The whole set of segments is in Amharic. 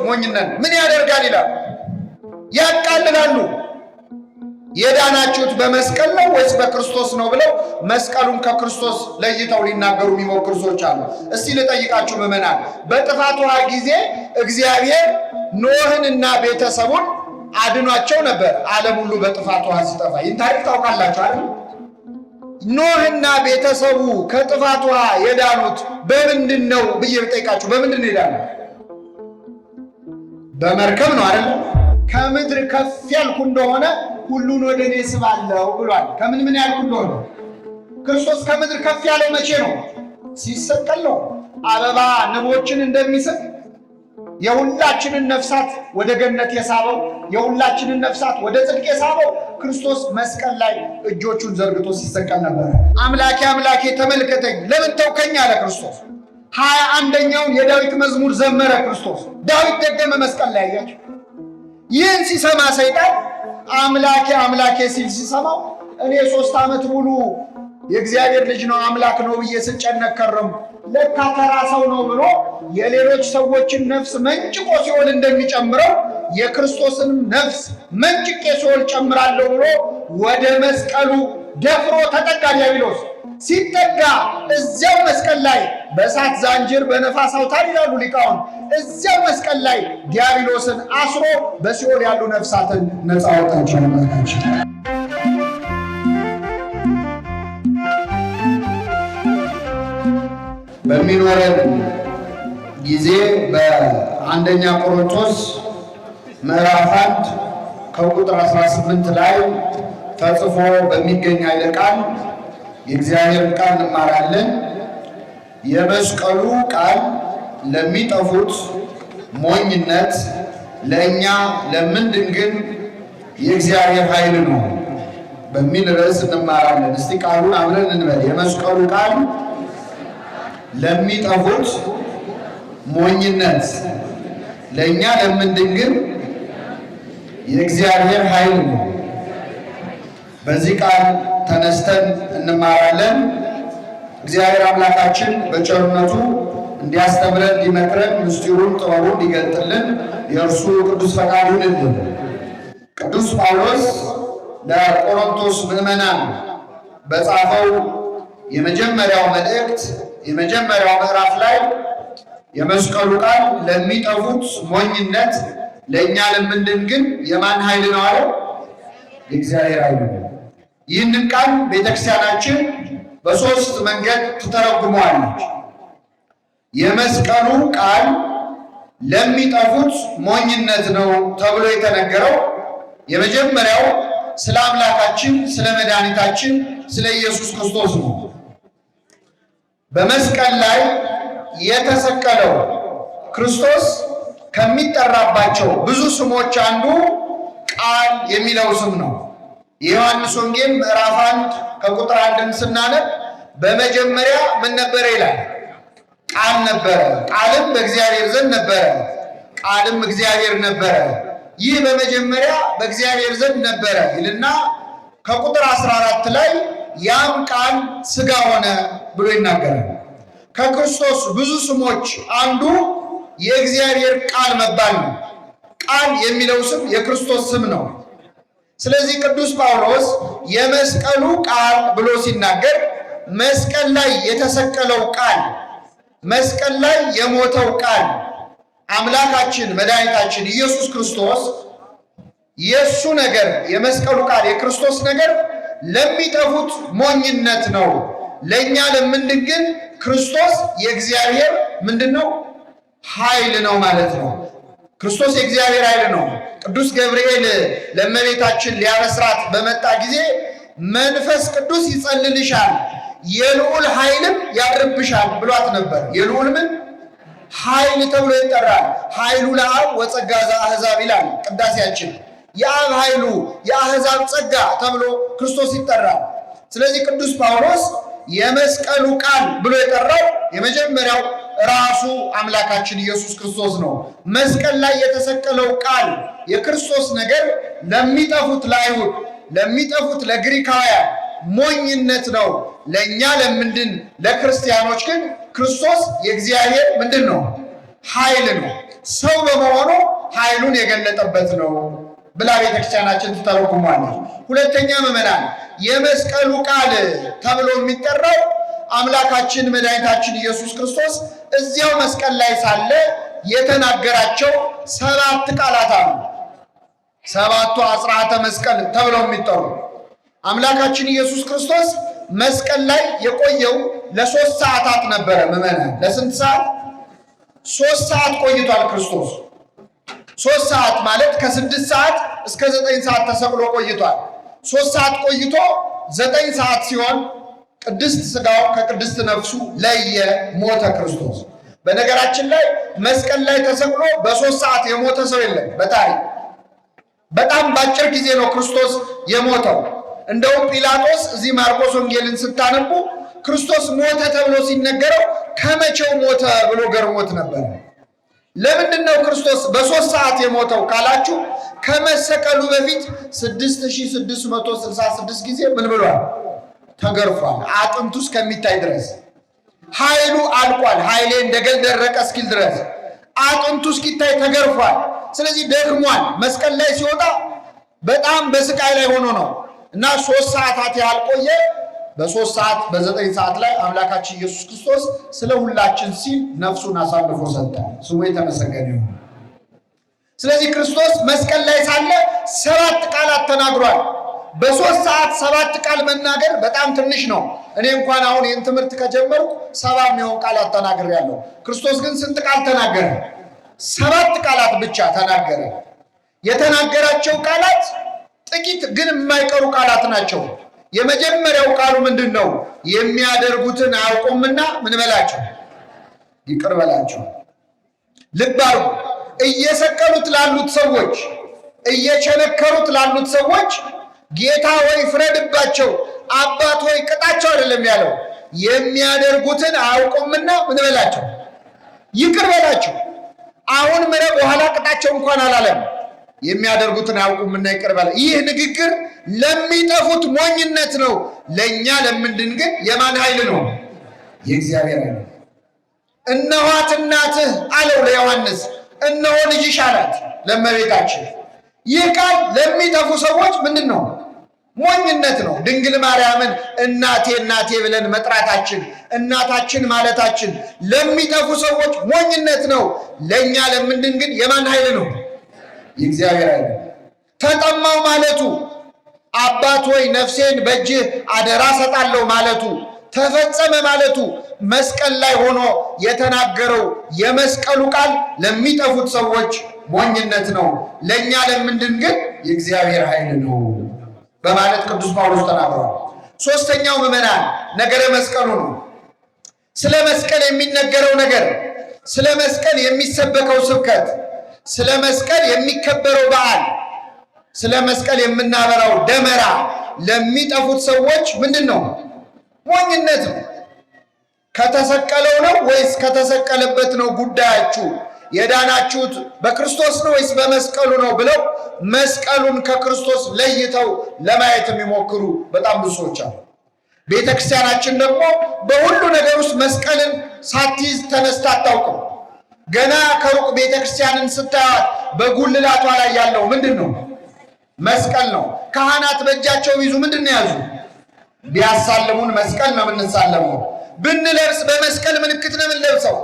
ሞኝነት ምን ያደርጋል ይላል? ያቃልላሉ። የዳናችሁት በመስቀል ነው ወይስ በክርስቶስ ነው ብለው መስቀሉን ከክርስቶስ ለይተው ሊናገሩ የሚሞክሩ ሰዎች አሉ። እስቲ ልጠይቃችሁ ምዕመናን፣ በጥፋት ውሃ ጊዜ እግዚአብሔር ኖህንና ቤተሰቡን አድኗቸው ነበር። ዓለም ሁሉ በጥፋት ውሃ ሲጠፋ ይህን ታሪክ ታውቃላችሁ አይደል? ኖህና ቤተሰቡ ከጥፋት ውሃ የዳኑት በምንድን ነው ብዬ ብጠይቃችሁ በምንድን ነው የዳኑት? በመርከብ ነው አይደል? ከምድር ከፍ ያልኩ እንደሆነ ሁሉን ወደ እኔ ስባለሁ ብሏል። ከምን ምን ያልኩ እንደሆነ ክርስቶስ ከምድር ከፍ ያለው መቼ ነው? ሲሰቀል ነው። አበባ ንቦችን እንደሚስብ የሁላችንን ነፍሳት ወደ ገነት የሳበው፣ የሁላችንን ነፍሳት ወደ ጽድቅ የሳበው ክርስቶስ መስቀል ላይ እጆቹን ዘርግቶ ሲሰቀል ነበር። አምላኬ አምላኬ ተመልከተኝ ለምን ተውከኝ አለ ክርስቶስ። 21ኛውን የዳዊት መዝሙር ዘመረ ክርስቶስ። ዳዊት ደገመ መስቀል ላይ ያያችሁ። ይህን ሲሰማ ሰይጣን አምላኬ አምላኬ ሲል ሲሰማው እኔ 3 ዓመት ሙሉ የእግዚአብሔር ልጅ ነው አምላክ ነው ብዬ ስጨነቅ ከረምኩ፣ ለካ ተራ ሰው ነው ብሎ የሌሎች ሰዎችን ነፍስ መንጭቆ ሲኦል እንደሚጨምረው የክርስቶስንም ነፍስ መንጭቄ ሲኦል ጨምራለሁ ብሎ ወደ መስቀሉ ደፍሮ ተጠጋ። ዲያብሎስ ሲጠጋ እዚያው መስቀል ላይ በእሳት ዛንጅር በነፋስ አውታር ይላሉ ሊቃውንት፣ እዚያው መስቀል ላይ ዲያብሎስን አስሮ በሲኦል ያሉ ነፍሳትን ነፃ አወጣቸው። በሚኖረን ጊዜ በአንደኛ ቆሮንቶስ ምዕራፍ 1 ከቁጥር 18 ላይ ተጽፎ በሚገኝ ኃይለ ቃል የእግዚአብሔርን ቃል እንማራለን። የመስቀሉ ቃል ለሚጠፉት ሞኝነት፣ ለእኛ ለምንድን ግን የእግዚአብሔር ኃይል ነው በሚል ርዕስ እንማራለን። እስቲ ቃሉን አብረን እንበል። የመስቀሉ ቃል ለሚጠፉት ሞኝነት፣ ለእኛ ለምንድን ግን የእግዚአብሔር ኃይል ነው። በዚህ ቃል ተነስተን እንማራለን። እግዚአብሔር አምላካችን በቸርነቱ እንዲያስተምረን እንዲመክረን ምስጢሩን ጥበቡን እንዲገልጥልን የእርሱ ቅዱስ ፈቃድ ይሁንልን። ቅዱስ ጳውሎስ ለቆሮንቶስ ምዕመናን በጻፈው የመጀመሪያው መልእክት የመጀመሪያው ምዕራፍ ላይ የመስቀሉ ቃል ለሚጠፉት ሞኝነት፣ ለእኛ ለምንድን ግን የማን ኃይል ነው አለ? የእግዚአብሔር ኃይል ነው። ይህንን ቃል ቤተክርስቲያናችን በሶስት መንገድ ትተረጉመዋለች። የመስቀሉ ቃል ለሚጠፉት ሞኝነት ነው ተብሎ የተነገረው የመጀመሪያው ስለ አምላካችን ስለ መድኃኒታችን ስለ ኢየሱስ ክርስቶስ ነው። በመስቀል ላይ የተሰቀለው ክርስቶስ ከሚጠራባቸው ብዙ ስሞች አንዱ ቃል የሚለው ስም ነው። የዮሐንስ ወንጌል ምዕራፍ 1 ከቁጥር 1 ስናነብ በመጀመሪያ ምን ነበረ ይላል? ቃል ነበረ፣ ቃልም በእግዚአብሔር ዘንድ ነበረ፣ ቃልም እግዚአብሔር ነበረ። ይህ በመጀመሪያ በእግዚአብሔር ዘንድ ነበረ ይልና ከቁጥር 14 ላይ ያም ቃል ሥጋ ሆነ ብሎ ይናገራል። ከክርስቶስ ብዙ ስሞች አንዱ የእግዚአብሔር ቃል መባል ነው። ቃል የሚለው ስም የክርስቶስ ስም ነው። ስለዚህ ቅዱስ ጳውሎስ የመስቀሉ ቃል ብሎ ሲናገር መስቀል ላይ የተሰቀለው ቃል፣ መስቀል ላይ የሞተው ቃል አምላካችን መድኃኒታችን ኢየሱስ ክርስቶስ የእሱ ነገር የመስቀሉ ቃል የክርስቶስ ነገር ለሚጠፉት ሞኝነት ነው፣ ለእኛ ለምንድን ግን ክርስቶስ የእግዚአብሔር ምንድን ነው? ኃይል ነው ማለት ነው። ክርስቶስ የእግዚአብሔር ኃይል ነው። ቅዱስ ገብርኤል ለእመቤታችን ሊያበስራት በመጣ ጊዜ መንፈስ ቅዱስ ይጸልልሻል፣ የልዑል ኃይልም ያድርብሻል ብሏት ነበር። የልዑል ምን ኃይል ተብሎ ይጠራል? ኃይሉ ለአብ ወጸጋ ዘአሕዛብ ይላል ቅዳሴያችን። የአብ ኃይሉ የአሕዛብ ጸጋ ተብሎ ክርስቶስ ይጠራል። ስለዚህ ቅዱስ ጳውሎስ የመስቀሉ ቃል ብሎ የጠራው የመጀመሪያው ራሱ አምላካችን ኢየሱስ ክርስቶስ ነው። መስቀል ላይ የተሰቀለው ቃል የክርስቶስ ነገር ለሚጠፉት ለአይሁድ፣ ለሚጠፉት ለግሪካውያን ሞኝነት ነው። ለእኛ ለምንድን ለክርስቲያኖች ግን ክርስቶስ የእግዚአብሔር ምንድን ነው? ኃይል ነው። ሰው በመሆኑ ኃይሉን የገለጠበት ነው ብላ ቤተክርስቲያናችን ትተረጉማለች። ሁለተኛ ምዕመናን የመስቀሉ ቃል ተብሎ የሚጠራው አምላካችን መድኃኒታችን ኢየሱስ ክርስቶስ እዚያው መስቀል ላይ ሳለ የተናገራቸው 7 ቃላት አሉ። 7ቱ አጽራተ መስቀል ተብለው የሚጠሩ አምላካችን ኢየሱስ ክርስቶስ መስቀል ላይ የቆየው ለ3 ሰዓታት ነበረ። ምዕመናን ለስንት ሰዓት? 3 ሰዓት ቆይቷል ክርስቶስ። 3 ሰዓት ማለት ከ6 ሰዓት እስከ 9 ሰዓት ተሰቅሎ ቆይቷል። 3 ሰዓት ቆይቶ 9 ሰዓት ሲሆን ቅድስት ሥጋው ከቅድስት ነፍሱ ለየ፣ ሞተ ክርስቶስ። በነገራችን ላይ መስቀል ላይ ተሰቅሎ በ3 ሰዓት የሞተ ሰው የለም በታሪክ። በጣም በአጭር ጊዜ ነው ክርስቶስ የሞተው። እንደውም ጲላጦስ እዚህ ማርቆስ ወንጌልን ስታነቡ ክርስቶስ ሞተ ተብሎ ሲነገረው ከመቼው ሞተ ብሎ ገርሞት ነበር። ለምንድን ነው ክርስቶስ በ3 ሰዓት የሞተው ካላችሁ ከመሰቀሉ በፊት 6666 ጊዜ ምን ብሏል? ተገርፏል። አጥንቱ እስከሚታይ ድረስ ኃይሉ አልቋል። ኃይሌ እንደገል ደረቀ እስኪል ድረስ አጥንቱ እስኪታይ ተገርፏል። ስለዚህ ደክሟል። መስቀል ላይ ሲወጣ በጣም በስቃይ ላይ ሆኖ ነው እና 3 ሰዓታት ያህል ቆየ። በ3 ሰዓት በ9 ሰዓት ላይ አምላካችን ኢየሱስ ክርስቶስ ስለ ሁላችን ሲል ነፍሱን አሳልፎ ሰጠ። ስሙ የተመሰገነ ይሁን። ስለዚህ ክርስቶስ መስቀል ላይ ሳለ 7 ቃላት ተናግሯል። በ3 ሰዓት 7 ቃል መናገር በጣም ትንሽ ነው። እኔ እንኳን አሁን ይህን ትምህርት ከጀመርኩ 70 የሚሆን ቃላት ተናግሬያለሁ። ክርስቶስ ግን ስንት ቃል ተናገረ? 7 ቃላት ብቻ ተናገረ። የተናገራቸው ቃላት ጥቂት ግን የማይቀሩ ቃላት ናቸው። የመጀመሪያው ቃሉ ምንድን ነው? የሚያደርጉትን አያውቁምና ምን በላቸው? ይቅር በላቸው። ልብ አድርጉ። እየሰቀሉት ላሉት ሰዎች፣ እየቸነከሩት ላሉት ሰዎች ጌታ ሆይ ፍረድባቸው፣ አባት ሆይ ቅጣቸው አይደለም ያለው። የሚያደርጉትን አያውቁምና ምን በላቸው? ይቅር በላቸው። አሁን ምረ በኋላ ቅጣቸው እንኳን አላለም። የሚያደርጉትን አያውቁምና ይቅር በላ። ይህ ንግግር ለሚጠፉት ሞኝነት ነው። ለእኛ ለምንድን ግን የማን ኃይል ነው? የእግዚአብሔር ኃይል። እነኋት እናትህ አለው ለዮሐንስ፣ እነሆ ልጅሽ አላት ለእመቤታችን። ይህ ቃል ለሚጠፉ ሰዎች ምንድን ነው? ሞኝነት ነው። ድንግል ማርያምን እናቴ እናቴ ብለን መጥራታችን፣ እናታችን ማለታችን ለሚጠፉ ሰዎች ሞኝነት ነው። ለእኛ ለምንድን ግን የማን ኃይል ነው? የእግዚአብሔር ኃይል። ተጠማው ማለቱ፣ አባት ሆይ ነፍሴን በእጅህ አደራ ሰጣለሁ ማለቱ፣ ተፈጸመ ማለቱ መስቀል ላይ ሆኖ የተናገረው የመስቀሉ ቃል ለሚጠፉት ሰዎች ሞኝነት ነው። ለእኛ ለምንድን ግን የእግዚአብሔር ኃይል ነው በማለት ቅዱስ ጳውሎስ ተናግሯል። 3ኛው ምዕመናን ነገረ መስቀሉ ነው። ስለ መስቀል የሚነገረው ነገር፣ ስለ መስቀል የሚሰበከው ስብከት፣ ስለ መስቀል የሚከበረው በዓል፣ ስለ መስቀል የምናበራው ደመራ ለሚጠፉት ሰዎች ምንድን ነው? ሞኝነት ነው። ከተሰቀለው ነው ወይስ ከተሰቀለበት ነው ጉዳያችሁ? የዳናችሁት በክርስቶስ ነው ወይስ በመስቀሉ ነው ብለው መስቀሉን ከክርስቶስ ለይተው ለማየት የሚሞክሩ በጣም ብዙ ሰዎች አሉ። ቤተ ክርስቲያናችን ደግሞ በሁሉ ነገር ውስጥ መስቀልን ሳትይዝ ተነስታ አታውቅም። ገና ከሩቅ ቤተ ክርስቲያንን ስታያት በጉልላቷ ላይ ያለው ምንድን ነው? መስቀል ነው። ካህናት በእጃቸው ቢይዙ ምንድን ነው ያዙ? ቢያሳልሙን መስቀል ነው የምንሳለመው። ብንለብስ በመስቀል ምልክት ነው የምንለብሰው።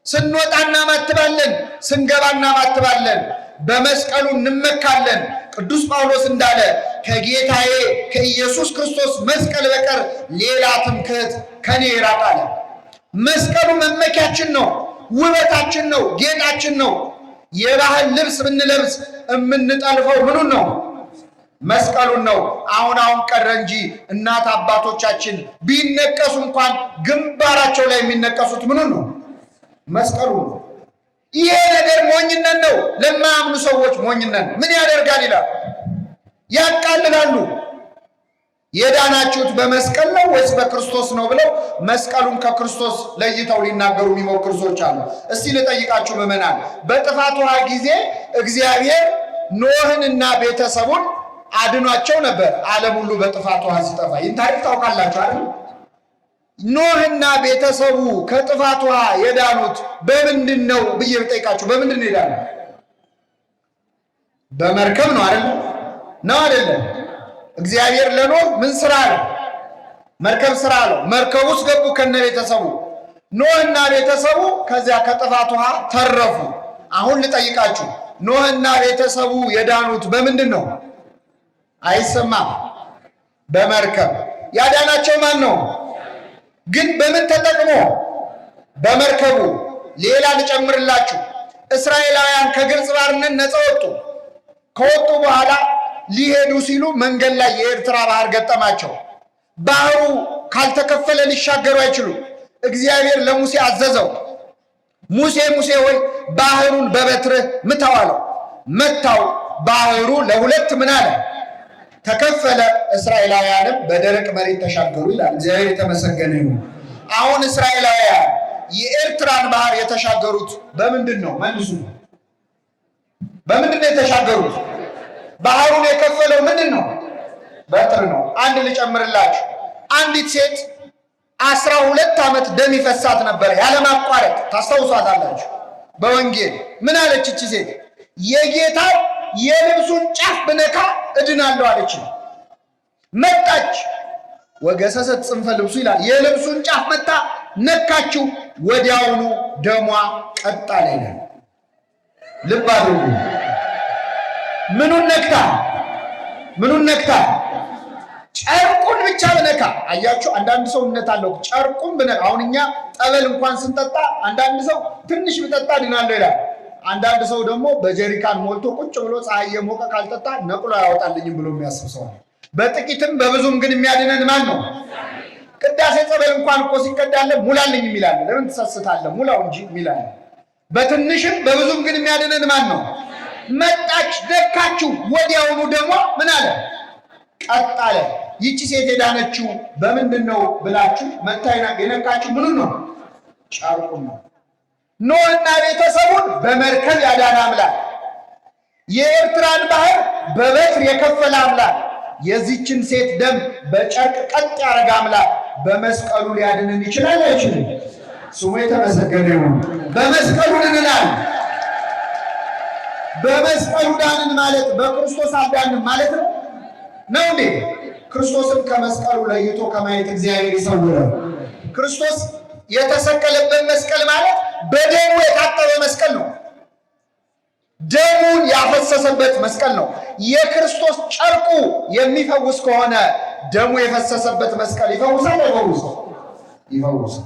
ስንወጣ እናማትባለን፣ ስንገባ እናማትባለን፣ በመስቀሉ እንመካለን። ቅዱስ ጳውሎስ እንዳለ ከጌታዬ ከኢየሱስ ክርስቶስ መስቀል በቀር ሌላ ትምክህት ከኔ ይራቅ አለ። መስቀሉ መመኪያችን ነው፣ ውበታችን ነው፣ ጌጣችን ነው። የባህል ልብስ ብንለብስ የምንጠልፈው ምኑን ነው? መስቀሉን ነው። አሁን ቀረ እንጂ እናት አባቶቻችን ቢነቀሱ እንኳን ግንባራቸው ላይ የሚነቀሱት ምኑን ነው? መስቀሉ ነው። ይሄ ነገር ሞኝነት ነው። ለማያምኑ ሰዎች ሞኝነት። ምን ያደርጋል ይላል፣ ያቃልላሉ። የዳናችሁት በመስቀል ነው ወይስ በክርስቶስ ነው ብለው መስቀሉን ከክርስቶስ ለይተው ሊናገሩ የሚሞክሩ ሰዎች አሉ። እስቲ ልጠይቃችሁ ምዕመናን፣ በጥፋት ውሃ ጊዜ እግዚአብሔር ኖህንና ቤተሰቡን አድኗቸው ነበር። ዓለም ሁሉ በጥፋት ውሃ ሲጠፋ ይህን ታሪክ ታውቃላችሁ አይደል? ኖህና ቤተሰቡ ከጥፋት ውሃ የዳኑት በምንድን ነው ብዬ ብጠይቃችሁ በምንድን ነው የዳኑት? በመርከብ ነው አይደል? ነው አይደለም? እግዚአብሔር ለኖህ ምን ስራ አለው? መርከብ ስራ አለው። መርከብ ውስጥ ገቡ ከነ ቤተሰቡ። ኖህና ቤተሰቡ ከዚያ ከጥፋት ውሃ ተረፉ። አሁን ልጠይቃችሁ ኖህና ቤተሰቡ የዳኑት በምንድን ነው? አይሰማም። በመርከብ። ያዳናቸው ማን ነው? ግን በምን ተጠቅሞ? በመርከቡ። ሌላ ልጨምርላችሁ። እስራኤላውያን ከግብፅ ባርነት ነፃ ወጡ። ከወጡ በኋላ ሊሄዱ ሲሉ መንገድ ላይ የኤርትራ ባህር ገጠማቸው። ባህሩ ካልተከፈለ ሊሻገሩ አይችሉም። እግዚአብሔር ለሙሴ አዘዘው። ሙሴ ሙሴ ሆይ ባህሩን በበትርህ ምታው አለው። መታው። ባህሩ ለሁለት ምን አለ? ተከፈለ። እስራኤላውያንም በደረቅ መሬት ተሻገሩ ይላል። እግዚአብሔር የተመሰገነ ይሁን። አሁን እስራኤላውያን የኤርትራን ባህር የተሻገሩት በምንድን ነው? መልሱ። በምንድን ነው የተሻገሩት? ባህሩን የከፈለው ምንድን ነው? በትር ነው። አንድ ልጨምርላችሁ። አንዲት ሴት 12 ዓመት ደም ይፈሳት ነበር ያለማቋረጥ። ታስታውሷታላችሁ። በወንጌል ምን አለች እቺ ሴት? የጌታ የልብሱን ጫፍ ብነካ እድናለሁ አለች። መጣች። ወገሰሰት ጽንፈ ልብሱ ይላል። የልብሱን ጫፍ መታ ነካችው። ወዲያውኑ ደሟ ቀጥ አለ ይላል። ልብ አድርጉ። ምኑን ነክታ? ምኑን ነክታ? ጨርቁን ብቻ ብነካ። አያችሁ፣ አንዳንድ ሰው እምነት አለው። ጨርቁን ብነካ። አሁን እኛ ጠበል እንኳን ስንጠጣ አንዳንድ ሰው ትንሽ ብጠጣ ድናለሁ ይላል። አንዳንድ ሰው ደግሞ በጀሪካን ሞልቶ ቁጭ ብሎ ፀሐይ የሞቀ ካልጠጣ ነቅሎ አያወጣልኝም ብሎ የሚያስብ ሰው። በጥቂትም በብዙም ግን የሚያድነን ማን ነው? ቅዳሴ ጸበል እንኳን እኮ ሲቀዳለ ሙላልኝ የሚላለ። ለምን ትሰስታለህ? ሙላው እንጂ የሚላለ። በትንሽም በብዙም ግን የሚያድነን ማን ነው? መጣች፣ ደካችሁ። ወዲያውኑ ደግሞ ምን አለ? ቀጥ አለ። ይቺ ሴት የዳነችው በምንድን ነው ብላችሁ መታይና የነካችሁ ምኑን ነው? ጨርቁን ነው። ኖህና ቤተሰቡን በመርከብ ያዳነ አምላክ፣ የኤርትራን ባህር በበትር የከፈለ አምላክ፣ የዚችን ሴት ደም በጨርቅ ቀጥ ያደረገ አምላክ በመስቀሉ ሊያድንን ይችላል አይችልም? ስሙ የተመሰገነ ይሁን። በመስቀሉ ድነናል። በመስቀሉ ዳንን ማለት በክርስቶስ አዳንን ማለት ነው እንዴ? ክርስቶስን ከመስቀሉ ለይቶ ከማየት እግዚአብሔር ይሰውራል። ክርስቶስ የተሰቀለበት መስቀል ማለት በደሙ የታጠበ መስቀል ነው። ደሙን ያፈሰሰበት መስቀል ነው። የክርስቶስ ጨርቁ የሚፈውስ ከሆነ ደሙ የፈሰሰበት መስቀል ይፈውሳል አይፈውስም? ይፈውሳል።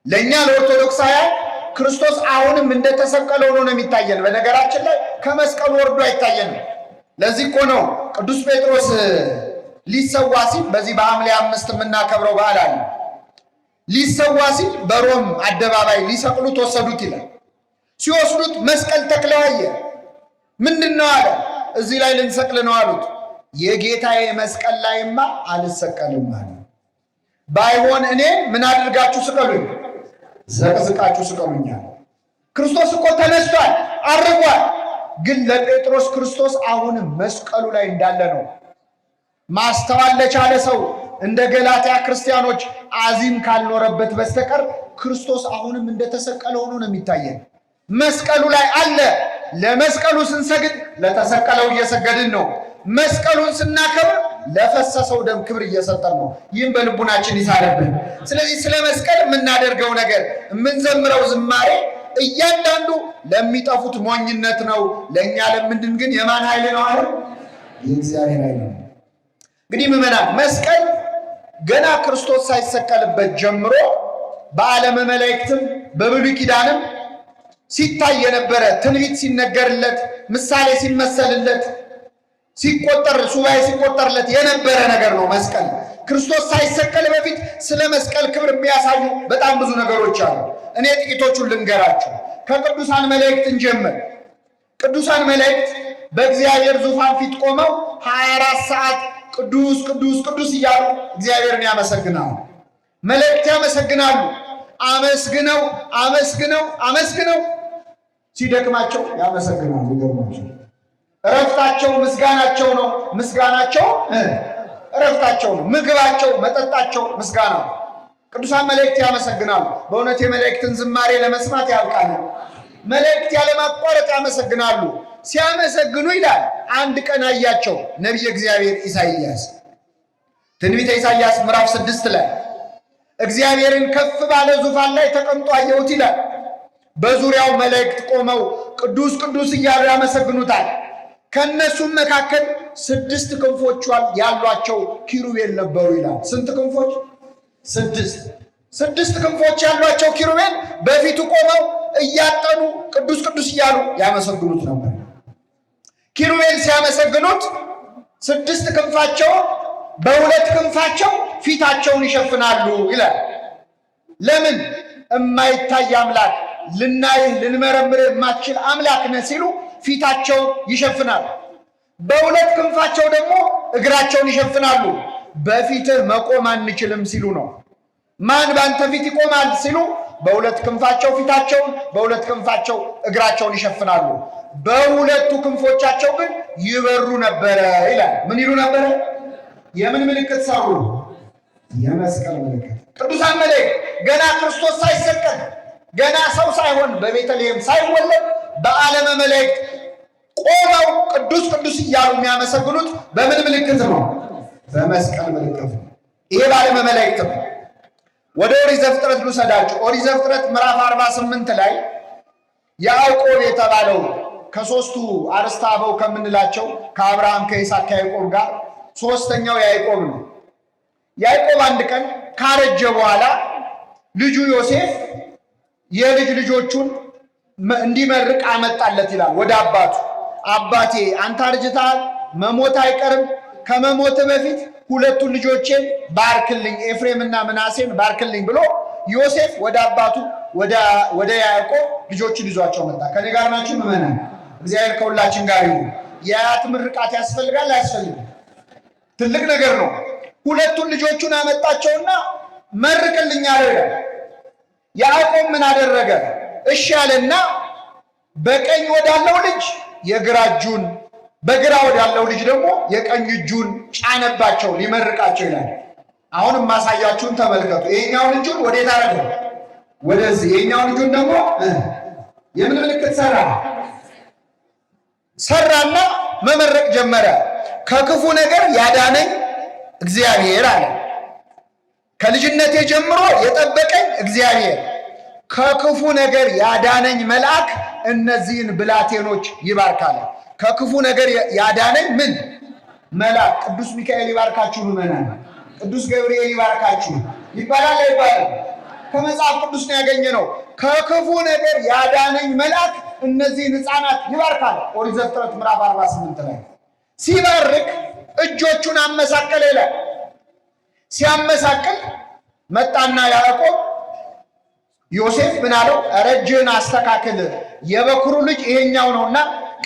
ለእኛ ለኦርቶዶክሳውያን ክርስቶስ አሁንም እንደተሰቀለ ሆኖ ነው የሚታየን። በነገራችን ላይ ከመስቀሉ ወርዶ አይታየንም። ለዚህ እኮ ነው ቅዱስ ጴጥሮስ ሊሰዋ ሲል በዚህ በሐምሌ 5 የምናከብረው በዓል አለ። ሊሰዋ ሲል በሮም አደባባይ ሊሰቅሉት ወሰዱት ይላል። ሲወስዱት መስቀል ተክለው አየ። ምንድን ነው አለ? እዚህ ላይ ልንሰቅል ነው አሉት። የጌታዬ መስቀል ላይማ አልሰቀልም አለ። ባይሆን እኔ ምን አድርጋችሁ ስቀሉኝ? ዘቅዝቃችሁ ስቀሉኛል። ክርስቶስ እኮ ተነስቷል፣ አርጓል። ግን ለጴጥሮስ ክርስቶስ አሁንም መስቀሉ ላይ እንዳለ ነው። ማስተዋል ለቻለ ሰው እንደ ገላትያ ክርስቲያኖች አዚም ካልኖረበት በስተቀር ክርስቶስ አሁንም እንደተሰቀለ ሆኖ ነው የሚታየን። መስቀሉ ላይ አለ። ለመስቀሉ ስንሰግድ ለተሰቀለው እየሰገድን ነው። መስቀሉን ስናከብር ለፈሰሰው ደም ክብር እየሰጠን ነው። ይህም በልቡናችን ይሳለብን። ስለዚህ ስለ መስቀል የምናደርገው ነገር፣ የምንዘምረው ዝማሬ እያንዳንዱ ለሚጠፉት ሞኝነት ነው፣ ለእኛ ለምንድን ግን የማን ኃይል ነው አለ? የእግዚአብሔር ኃይል ነው። እንግዲህ ምዕመናን መስቀል ገና ክርስቶስ ሳይሰቀልበት ጀምሮ በዓለመ መላእክትም በብሉይ ኪዳንም ሲታይ የነበረ፣ ትንቢት ሲነገርለት፣ ምሳሌ ሲመሰልለት፣ ሲቆጠር ሱባኤ ሲቆጠርለት የነበረ ነገር ነው መስቀል። ክርስቶስ ሳይሰቀል በፊት ስለ መስቀል ክብር የሚያሳዩ በጣም ብዙ ነገሮች አሉ። እኔ ጥቂቶቹን ልንገራችሁ። ከቅዱሳን መላእክት እንጀምር። ቅዱሳን መላእክት በእግዚአብሔር ዙፋን ፊት ቆመው 24 ሰዓት ቅዱስ ቅዱስ ቅዱስ እያሉ እግዚአብሔርን ያመሰግናሉ። መላእክት ያመሰግናሉ። አመስግነው አመስግነው አመስግነው ሲደክማቸው ያመሰግናሉ። ይገርማቸው። እረፍታቸው ምስጋናቸው ነው። ምስጋናቸው እረፍታቸው ነው። ምግባቸው መጠጣቸው ምስጋና ነው። ቅዱሳን መላእክት ያመሰግናሉ። በእውነት የመላእክትን ዝማሬ ለመስማት ያልቃል። መላእክት ያለማቋረጥ ያመሰግናሉ። ሲያመሰግኑ ይላል አንድ ቀን አያቸው ነቢየ እግዚአብሔር ኢሳይያስ ትንቢተ ኢሳይያስ ምዕራፍ 6 ላይ እግዚአብሔርን ከፍ ባለ ዙፋን ላይ ተቀምጦ አየሁት ይላል። በዙሪያው መላእክት ቆመው ቅዱስ ቅዱስ እያሉ ያመሰግኑታል። ከነሱም መካከል 6 ክንፎች ያሏቸው ኪሩቤል ነበሩ ይላል። ስንት ክንፎች? 6 ክንፎች ያሏቸው ኪሩቤል በፊቱ ቆመው እያጠኑ ቅዱስ ቅዱስ እያሉ ያመሰግኑት ነበር። ኪሩቤል ሲያመሰግኑት 6 ክንፋቸው በ2 ክንፋቸው ፊታቸውን ይሸፍናሉ ይላል። ለምን? እማይታይ አምላክ ልናይህ ልንመረምርህ የማትችል አምላክ ነህ ሲሉ ፊታቸው ይሸፍናሉ። በ2 ክንፋቸው ደግሞ እግራቸውን ይሸፍናሉ። በፊትህ መቆም አንችልም ሲሉ ነው። ማን ባንተ ፊት ይቆማል ሲሉ በ2 ክንፋቸው ፊታቸውን፣ በ2 ክንፋቸው እግራቸውን ይሸፍናሉ። በ2 ክንፎቻቸው ግን ይበሩ ነበረ ይላል። ምን ይሉ ነበረ? የምን ምልክት ሰሩ? የመስቀል ምልክት። ቅዱሳን መላእክት ገና ክርስቶስ ሳይሰቀል ገና ሰው ሳይሆን በቤተልሔም ሳይወለድ በዓለመ መላእክት ቆመው ቅዱስ ቅዱስ እያሉ የሚያመሰግኑት በምን ምልክት ነው? በመስቀል ምልክት ነው። ይሄ በዓለመ መላእክት ነው። ወደ ኦሪት ዘፍጥረት ልውሰዳችሁ። ኦሪት ዘፍጥረት ምዕራፍ 48 ላይ ያዕቆብ የተባለው ከ3ቱ አርዕስተ አበው ከምንላቸው ከአብርሃም ከይስሐቅ ከያዕቆብ ጋር 3ኛው ያዕቆብ ነው። ያዕቆብ አንድ ቀን ካረጀ በኋላ ልጁ ዮሴፍ የልጅ ልጆቹን እንዲመርቅ አመጣለት ይላል ወደ አባቱ። አባቴ አንተ አርጅተሃል፣ መሞት አይቀርም። ከመሞት በፊት 2ቱን ልጆቼን ባርክልኝ፣ ኤፍሬምና ምናሴን ባርክልኝ ብሎ ዮሴፍ ወደ አባቱ ወደ ያዕቆብ ልጆቹን ይዟቸው መጣ። ከኔ ጋር ናችሁ ምዕመናን? እግዚአብሔር ከሁላችን ጋር ይሁን። የአያት ምርቃት ያስፈልጋል አያስፈልግም? ትልቅ ነገር ነው። 2ቱን ልጆቹን አመጣቸውና መርቅልኝ አለ። ያዕቆብ ምን አደረገ? እሺ አለና በቀኝ ወዳለው ልጅ የግራ እጁን በግራ ወዳለው ልጅ ደግሞ የቀኝ እጁን ጫነባቸው ሊመርቃቸው ይላል። አሁንም ማሳያችሁን ተመልከቱ። ይሄኛውን እጁን ወዴት አደረገው? ወደዚህ። ይሄኛውን እጁን ደግሞ የምን ምልክት ሰራና መመረቅ ጀመረ። ከክፉ ነገር ያዳነኝ እግዚአብሔር አለ። ከልጅነቴ ጀምሮ የጠበቀኝ እግዚአብሔር፣ ከክፉ ነገር ያዳነኝ መልአክ እነዚህን ብላቴኖች ይባርካል። ከክፉ ነገር ያዳነኝ ምን መልአክ? ቅዱስ ሚካኤል ይባርካችሁ ምዕመናን፣ ቅዱስ ገብርኤል ይባርካችሁ ይባላል አይባልም? ከመጽሐፍ ቅዱስ ነው ያገኘነው። ከክፉ ነገር ያዳነኝ መልአክ እነዚህን ሕፃናት ይባርካል። ኦሪት ዘፍጥረት ምዕራፍ 48 ላይ ሲባርክ እጆቹን አመሳቀለ ይላል። ሲያመሳቅል መጣና ያዕቆብ ዮሴፍ ምን አለው? ኧረ እጅህን አስተካክል፣ የበኩሩ ልጅ ይሄኛው ነውና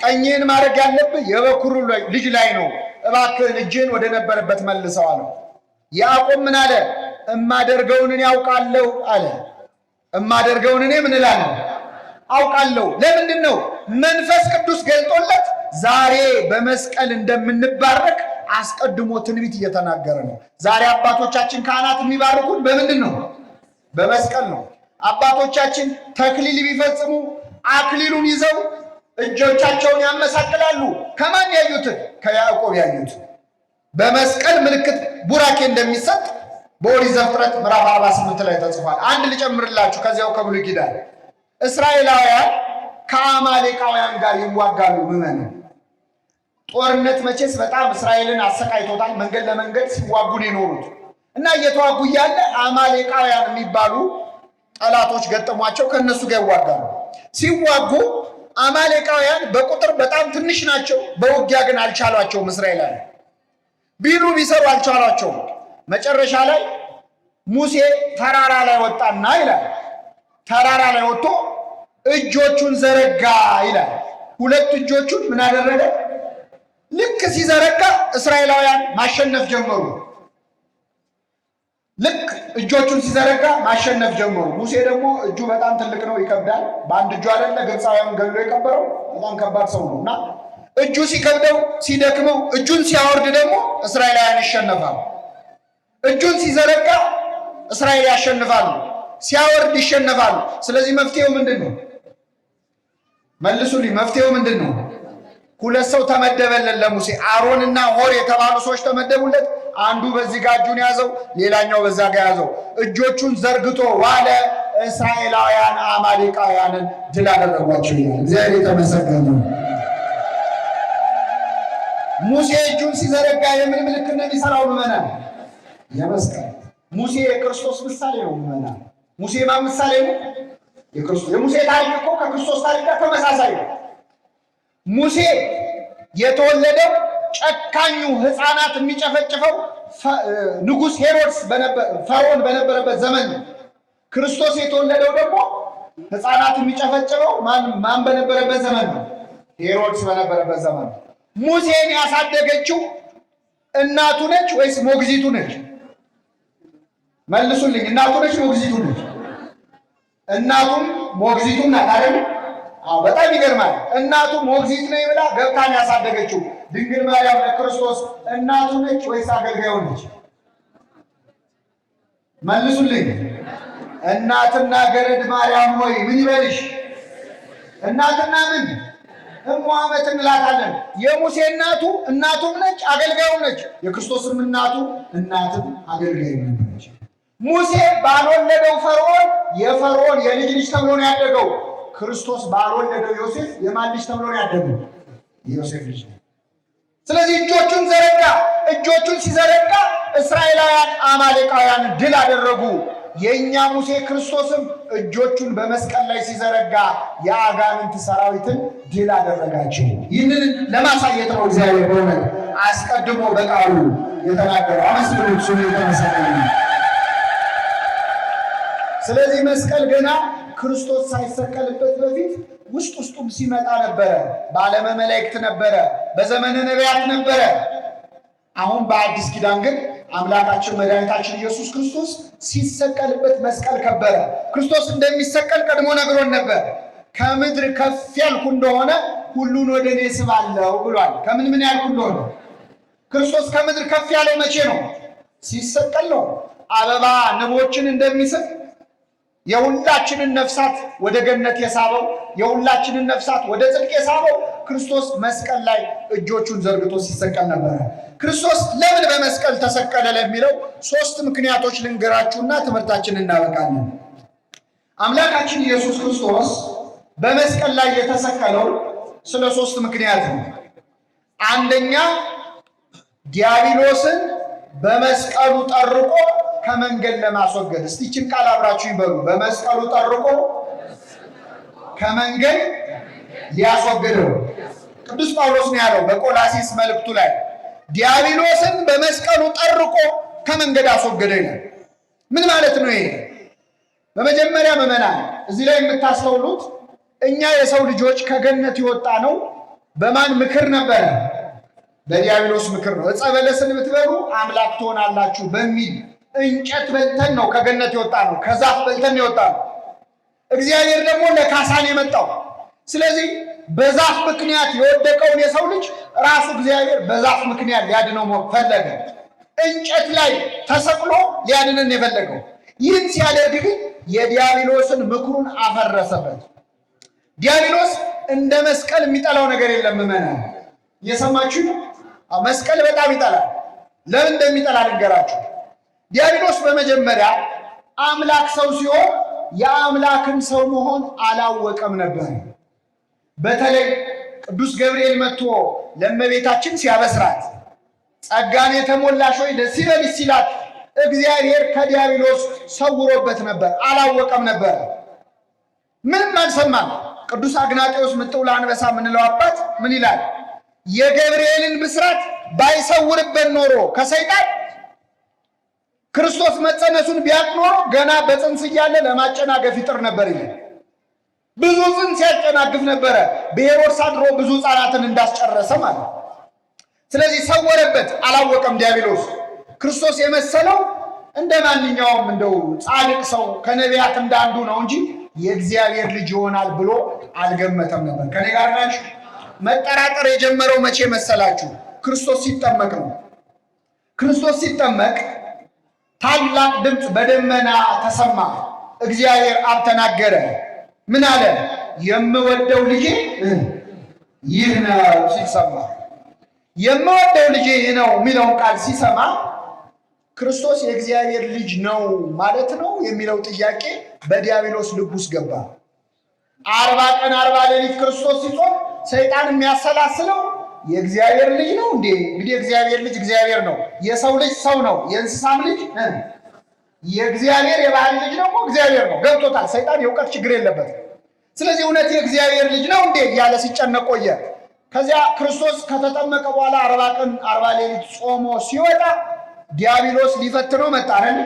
ቀኝህን ማድረግ ያለብህ የበኩሩ ልጅ ላይ ነው፣ እባክህን እጅህን ወደ ነበረበት መልሰው አለው። ያዕቆብ ምን አለ? እማደርገውን እኔ አውቃለሁ አለ። እማደርገውን እኔ ምን እላለሁ? አውቃለሁ። ለምንድን ነው? መንፈስ ቅዱስ ገልጦለት ዛሬ በመስቀል እንደምንባረክ አስቀድሞ ትንቢት እየተናገረ ነው። ዛሬ አባቶቻችን ካህናት የሚባርኩን በምንድን ነው? በመስቀል ነው። አባቶቻችን ተክሊል ቢፈጽሙ አክሊሉን ይዘው እጆቻቸውን ያመሳቅላሉ። ከማን ያዩትን? ከያዕቆብ ያዩት። በመስቀል ምልክት ቡራኬ እንደሚሰጥ በኦሪት ዘፍጥረት ምዕራፍ 48 ላይ ተጽፏል። አንድ ልጨምርላችሁ ከዚያው ከብሉይ ኪዳን። እስራኤላውያን ከአማሌቃውያን ጋር ይዋጋሉ። ምዕመናን ጦርነት መቼስ በጣም እስራኤልን አሰቃይቶታል። መንገድ ለመንገድ ሲዋጉን የኖሩት እና እየተዋጉ እያለ አማሌቃውያን የሚባሉ ጠላቶች ገጠሟቸው። ከነሱ ጋር ይዋጋሉ። ሲዋጉ አማሌቃውያን በቁጥር በጣም ትንሽ ናቸው። በውጊያ ግን አልቻሏቸውም። እስራኤላውያን ቢሉ ቢሰሩ አልቻሏቸውም። መጨረሻ ላይ ሙሴ ተራራ ላይ ወጣና ይላል ተራራ ላይ ወጥቶ እጆቹን ዘረጋ ይላል። 2 እጆቹን ምን አደረገ? ልክ ሲዘረጋ እስራኤላውያን ማሸነፍ ጀመሩ። ልክ እጆቹን ሲዘረጋ ማሸነፍ ጀመሩ። ሙሴ ደግሞ እጁ በጣም ትልቅ ነው፣ ይከብዳል። በአንድ እጁ አይደለ ግብፃውያን ገሎ የቀበረው በጣም ከባድ ሰው ነው እና እጁ ሲከብደው ሲደክመው እጁን ሲያወርድ ደግሞ እስራኤላውያን ይሸነፋሉ። እጁን ሲዘረጋ እስራኤል ያሸንፋሉ፣ ሲያወርድ ይሸነፋሉ። ስለዚህ መፍትሄው ምንድን ነው? መልሱልኝ። መፍትሄው ምንድን ነው? ሁለት ሰው ተመደበለት ለሙሴ። አሮንና ሆር የተባሉ ሰዎች ተመደቡለት። አንዱ በዚህ ጋር እጁን ያዘው፣ ሌላኛው በዛ ጋር ያዘው። እጆቹን ዘርግቶ ዋለ። እስራኤላውያን አማሌቃውያንን ድል አደረጓቸው ይላል። እግዚአብሔር የተመሰገነ ነው። ሙሴ እጁን ሲዘረጋ የምን ምልክት ነው የሚሰራው? ምዕመናን የመስቀል። ሙሴ የክርስቶስ ምሳሌ ነው። ምዕመናን ሙሴ ማን ምሳሌ ነው? የክርስቶስ። የሙሴ ታሪክ እኮ ከክርስቶስ ታሪክ ጋር ተመሳሳይ ነው። ሙሴ የተወለደው ጨካኙ ሕፃናት የሚጨፈጭፈው ንጉሥ ሄሮድስ ፈርዖን በነበረበት ዘመን ነው። ክርስቶስ የተወለደው ደግሞ ሕፃናት የሚጨፈጭፈው ማን በነበረበት ዘመን ነው? ሄሮድስ በነበረበት ዘመን ነው። ሙሴን ያሳደገችው እናቱ ነች ወይስ ሞግዚቱ ነች? መልሱልኝ። እናቱ ነች ሞግዚቱ ነች? እናቱም ሞግዚቱም ናት አይደል? አዎ፣ በጣም ይገርማል። እናቱ ሞግዚት ነኝ ብላ ገብታን ያሳደገችው ድንግል ማርያም ለክርስቶስ እናቱ ነች ወይስ አገልጋዩ ነች? መልሱልኝ። እናትና ገረድ ማርያም ሆይ ምን ይበልሽ? እናትና ምን እሟመት እንላታለን። የሙሴ እናቱ እናቱም ነች አገልጋዩም ነች። የክርስቶስም እናቱ እናትም አገልጋዩም ነች። ሙሴ ባልወለደው ፈርዖን የፈርዖን የልጅ ልጅ ተብሎ ነው ያደገው። ክርስቶስ ባልወለደው ዮሴፍ የማን ልጅ ተብሎ ነው ያደገው? የዮሴፍ ልጅ። ስለዚህ እጆቹን ዘረጋ። እጆቹን ሲዘረጋ እስራኤላውያን አማሌቃውያን ድል አደረጉ። የእኛ ሙሴ ክርስቶስም እጆቹን በመስቀል ላይ ሲዘረጋ የአጋንንት ሰራዊትን ድል አደረጋቸው። ይህንን ለማሳየት ነው እግዚአብሔር በእውነት አስቀድሞ በቃሉ የተናገረው። አመስግኑት፣ ስሙ የተመሰገነ። ስለዚህ መስቀል ገና ክርስቶስ ሳይሰቀልበት በፊት ውስጡም ሲመጣ ነበረ። በዓለመ መላእክት ነበረ፣ በዘመነ ነቢያት ነበረ። አሁን በአዲስ ኪዳን ግን አምላካችን መድኃኒታችን ኢየሱስ ክርስቶስ ሲሰቀልበት መስቀል ከበረ። ክርስቶስ እንደሚሰቀል ቀድሞ ነግሮን ነበር። ከምድር ከፍ ያልኩ እንደሆነ ሁሉን ወደ እኔ ስባለሁ ብሏል። ከምን ያልኩ እንደሆነ ክርስቶስ ከምድር ከፍ ያለው መቼ ነው? ሲሰቀል ነው። አበባ ንቦችን እንደሚስብ የሁላችንን ነፍሳት ወደ ገነት የሳበው፣ የሁላችንን ነፍሳት ወደ ጽድቅ የሳበው ክርስቶስ መስቀል ላይ እጆቹን ዘርግቶ ሲሰቀል ነበረ። ክርስቶስ ለምን በመስቀል ተሰቀለ ለሚለው 3 ምክንያቶች ልንገራችሁና ትምህርታችንን እናበቃለን። አምላካችን ኢየሱስ ክርስቶስ በመስቀል ላይ የተሰቀለው ስለ 3 ምክንያት ነው። አንደኛ ዲያብሎስን በመስቀሉ ጠርቆ ከመንገድ ለማስወገድ። እስቲ ይህችን ቃል አብራችሁ ይበሉ። በመስቀሉ ጠርቆ ከመንገድ ሊያስወግደው። ቅዱስ ጳውሎስ ነው ያለው በቆላሲስ መልእክቱ ላይ ዲያብሎስን በመስቀሉ ጠርቆ ከመንገድ አስወገደ ይላል። ምን ማለት ነው ይሄ? በመጀመሪያ ምዕመናን እዚህ ላይ የምታስተውሉት እኛ የሰው ልጆች ከገነት የወጣ ነው በማን ምክር ነበረ? በዲያብሎስ ምክር ነው። ዕፀ በለስን ብትበሉ አምላክ ትሆናላችሁ በሚል እንጨት በልተን ነው ከገነት የወጣ ነው። ከዛፍ በልተን የወጣ ነው። እግዚአብሔር ደግሞ ለካሳን የመጣው። ስለዚህ በዛፍ ምክንያት የወደቀውን የሰው ልጅ ራሱ እግዚአብሔር በዛፍ ምክንያት ሊያድነው ፈለገ። እንጨት ላይ ተሰቅሎ ሊያድነን የፈለገው። ይህን ሲያደርግ ግን የዲያብሎስን ምክሩን አፈረሰበት። ዲያብሎስ እንደ መስቀል የሚጠላው ነገር የለም። ምዕመናን እየሰማችሁ ነው? መስቀል በጣም ይጠላል። ለምን እንደሚጠላ ልንገራችሁ። ዲያብሎስ በመጀመሪያ አምላክ ሰው ሲሆን የአምላክን ሰው መሆን አላወቀም ነበር። በተለይ ቅዱስ ገብርኤል መጥቶ ለእመቤታችን ሲያበስራት ጸጋን የተሞላሽ ሆይ ደስ ይበልሽ ሲላት እግዚአብሔር ከዲያብሎስ ሰውሮበት ነበር፣ አላወቀም ነበር። ምንም አልሰማም። ቅዱስ አግናጤዎስ ምጥው ለአንበሳ የምንለው አባት ምን ይላል? የገብርኤልን ብስራት ባይሰውርበት ኖሮ ከሰይጣን ክርስቶስ መጸነሱን ቢያውቅ ኖሮ ገና በጽንስ እያለ ለማጨናገፍ ይጥር ነበር ይላል። ብዙ ጽንስ ያጨናግፍ ነበረ። በሄሮድስ አድሮ ብዙ ሕፃናትን እንዳስጨረሰ ማለት። ስለዚህ ሰወረበት፣ አላወቀም ዲያብሎስ። ክርስቶስ የመሰለው እንደ ማንኛውም እንደው ጻድቅ ሰው ከነቢያት እንዳንዱ ነው እንጂ የእግዚአብሔር ልጅ ይሆናል ብሎ አልገመተም ነበር። ከኔ ጋር ናችሁ? መጠራጠር የጀመረው መቼ መሰላችሁ? ክርስቶስ ሲጠመቅ ነው። ክርስቶስ ሲጠመቅ ታላቅ ድምፅ በደመና ተሰማ። እግዚአብሔር አብ ተናገረ። ምን አለ? የምወደው ልጄ ይህ ነው ሲል ሰማ። የምወደው ልጄ ይህ ነው የሚለውን ቃል ሲሰማ ክርስቶስ የእግዚአብሔር ልጅ ነው ማለት ነው የሚለው ጥያቄ በዲያብሎስ ልብ ውስጥ ገባ። 40 ቀን 40 ሌሊት ክርስቶስ ሲጾም ሰይጣን የሚያሰላስለው የእግዚአብሔር ልጅ ነው እንዴ? እንግዲህ የእግዚአብሔር ልጅ እግዚአብሔር ነው፣ የሰው ልጅ ሰው ነው፣ የእንስሳም ልጅ የእግዚአብሔር የባህሪ ልጅ ደግሞ እግዚአብሔር ነው። ገብቶታል። ሰይጣን የእውቀት ችግር የለበትም። ስለዚህ እውነት የእግዚአብሔር ልጅ ነው እንዴ እያለ ሲጨነቅ ቆየ። ከዚያ ክርስቶስ ከተጠመቀ በኋላ 40 ቀን 40 ሌሊት ጾሞ ሲወጣ ዲያብሎስ ሊፈትነው መጣ አይደል?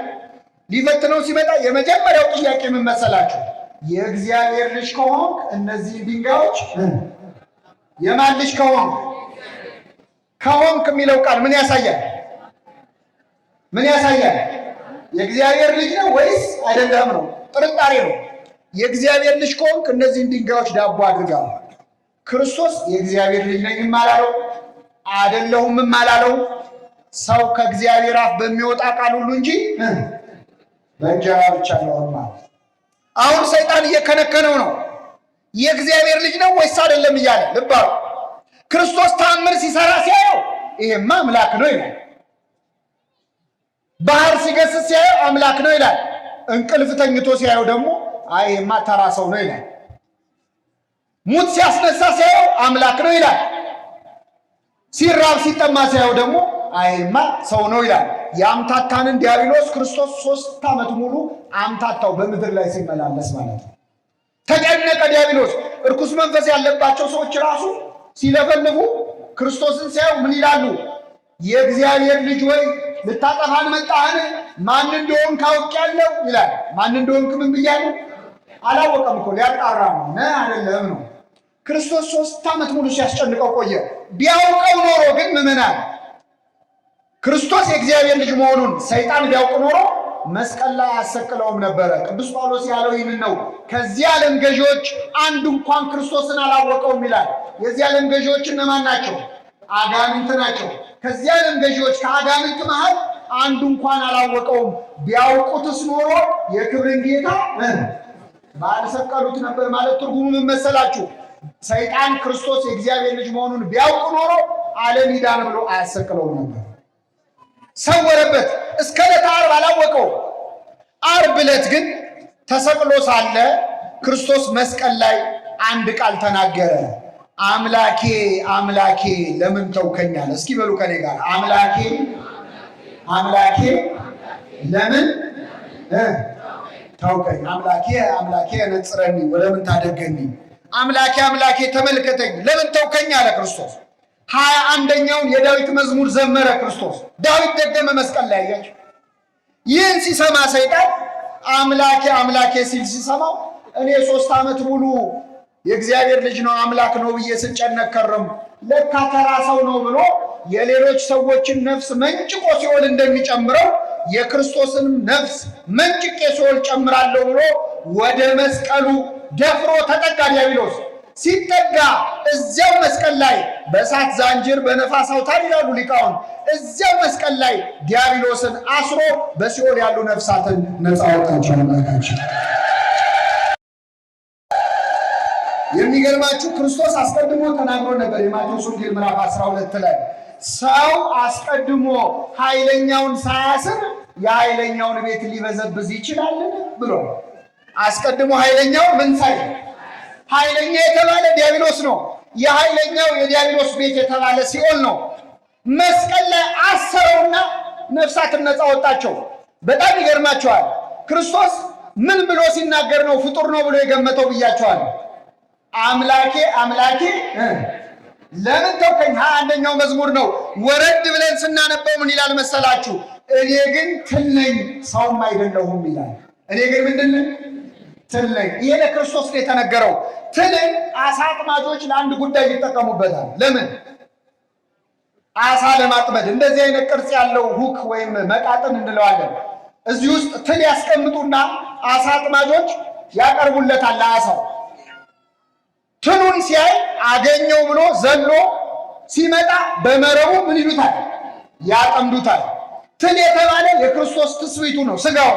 ሊፈትነው ሲመጣ የመጀመሪያው ጥያቄ ምን መሰላችሁ? የእግዚአብሔር ልጅ ከሆንክ እነዚህ ድንጋዮች የማን ልጅ ከሆንክ የሚለው ቃል ምን ያሳያል? ምን ያሳያል? የእግዚአብሔር ልጅ ነው ወይስ አይደለም ነው? ጥርጣሬ ነው። የእግዚአብሔር ልጅ ከሆንክ እነዚህን ድንጋዮች ዳቦ አድርጋ። ክርስቶስ የእግዚአብሔር ልጅ ነኝም አላለው፣ አይደለሁምም አላለው። ሰው ከእግዚአብሔር አፍ በሚወጣ ቃል ሁሉ እንጂ በእንጀራ ብቻ አይኖርም። አሁን ሰይጣን እየከነከነው ነው። የእግዚአብሔር ልጅ ነው ወይስ አይደለም እያለ ልብ አሉ። ክርስቶስ ተአምር ሲሰራ ሲያየው ይሄማ አምላክ ነው ይላል። ባህር ሲገስጽ ሲያየው አምላክ ነው ይላል። እንቅልፍ ተኝቶ ሲያየው ደግሞ አይ ይሄማ ተራ ሰው ነው ይላል። ሙት ሲያስነሳ ሲያየው አምላክ ነው ይላል። ሲራብ ሲጠማ ሲያየው ደግሞ አይማ ሰው ነው ይላል። የአምታታንን ዲያብሎስ ክርስቶስ 3 ዓመት ሙሉ አምታታው በምድር ላይ ሲመላለስ ማለት ነው። ተጨነቀ ዲያብሎስ። እርኩስ መንፈስ ያለባቸው ሰዎች ራሱ ሲለፈልፉ ክርስቶስን ሲያዩ ምን ይላሉ? የእግዚአብሔር ልጅ ወይ ልታጠፋን መጣህን? ማን እንደሆንክ አውቄአለሁ ይላል። ማን እንደሆንክ ምን ብያለሁ? አላወቀም እኮ ሊያጣራ ነው። አይደለም ነው። ክርስቶስ 3 ዓመት ሙሉ ሲያስጨንቀው ቆየ። ቢያውቀው ኖሮ ግን ምዕመናን ክርስቶስ የእግዚአብሔር ልጅ መሆኑን ሰይጣን ቢያውቅ ኖሮ መስቀል ላይ አያሰቅለውም ነበረ። ቅዱስ ጳውሎስ ያለው ይህንን ነው። ከዚህ ዓለም ገዢዎች አንዱ እንኳን ክርስቶስን አላወቀውም ይላል። የዚህ ዓለም ገዢዎች እነማን ናቸው? አጋንንት ናቸው። ከዚህ ዓለም ገዢዎች ከአጋንንት መሃል አንዱ እንኳን አላወቀውም። ቢያውቁትስ ኖሮ የክብርን ጌታ ባልሰቀሉት ነበር። ማለት ትርጉሙ ምን መሰላችሁ? ሰይጣን ክርስቶስ የእግዚአብሔር ልጅ መሆኑን ቢያውቅ ኖሮ ዓለም ይዳን ብሎ አያሰቅለውም ነበር። ሰወረበት። እስከ ዕለተ ዓርብ አላወቀው። ዓርብ ዕለት ግን ተሰቅሎ ሳለ ክርስቶስ መስቀል ላይ አንድ ቃል ተናገረ። አምላኬ አምላኬ ለምን ተውከኝ አለ። እስኪ በሉ ከኔ ጋር አምላኬ አምላኬ ለምን ተውከኝ። አምላኬ አምላኬ ነጽረኒ ወለምን ታደገኒ። አምላኬ አምላኬ ተመልከተኝ ለምን ተውከኝ አለ ክርስቶስ። 21ኛውን የዳዊት መዝሙር ዘመረ ክርስቶስ። ዳዊት ደገመ መስቀል ላይ ያያችሁ። ይህን ሲሰማ ሰይጣን አምላኬ አምላኬ ሲል ሲሰማው እኔ 3 ዓመት ሙሉ የእግዚአብሔር ልጅ ነው አምላክ ነው ብዬ ስጨነቅ ከረምኩ። ለካ ተራ ሰው ነው ብሎ የሌሎች ሰዎችን ነፍስ መንጭቆ ሲኦል እንደሚጨምረው የክርስቶስን ነፍስ መንጭቄ ሲኦል ጨምራለሁ ብሎ ወደ መስቀሉ ደፍሮ ተጠጋ ዲያብሎስ። ሲጠጋ እዚያው መስቀል ላይ በእሳት ዛንጅር በነፋስ አውታር ይላሉ ሊቃውንት፣ እዚያው መስቀል ላይ ዲያብሎስን አስሮ በሲኦል ያሉ ነፍሳትን ነፃ አወጣቸው አምላካችን። የሚገርማችሁ ክርስቶስ አስቀድሞ ተናግሮ ነበር። የማቴዎስ ወንጌል ምዕራፍ 12 ላይ ሰው አስቀድሞ ኃይለኛውን ሳያስር የኃይለኛውን ቤት ሊበዘብዝ ይችላልን ብሎ አስቀድሞ ኃይለኛው ምን ሳይ ኃይለኛ የተባለ ዲያብሎስ ነው። የኃይለኛው የዲያብሎስ ቤት የተባለ ሲኦል ነው። መስቀል ላይ አሰረውና ነፍሳትን ነፃ ወጣቸው። በጣም ይገርማቸዋል። ክርስቶስ ምን ብሎ ሲናገር ነው ፍጡር ነው ብሎ የገመተው ብያቸዋል። አምላኬ አምላኬ ለምን ተውከኝ? 21ኛው መዝሙር ነው። ወረድ ብለን ስናነበው ምን ይላል መሰላችሁ? እኔ ግን ትል ነኝ ሰውም አይደለሁም ይላል። እኔ ግን ምንድን ነኝ? ትል ነኝ። ይሄ ለክርስቶስ ነው የተነገረው። ትልን አሳ አጥማጆች ለአንድ ጉዳይ ይጠቀሙበታል። ለምን? አሳ ለማጥመድ። እንደዚህ አይነት ቅርጽ ያለው ሁክ ወይም መቃጥን እንለዋለን። እዚህ ውስጥ ትል ያስቀምጡና አሳ አጥማጆች ያቀርቡለታል ለአሳው። ትሉን ሲያይ አገኘው ብሎ ዘሎ ሲመጣ በመረቡ ምን ይሉታል? ያጠምዱታል። ትል የተባለ የክርስቶስ ትስብእቱ ነው፣ ስጋው።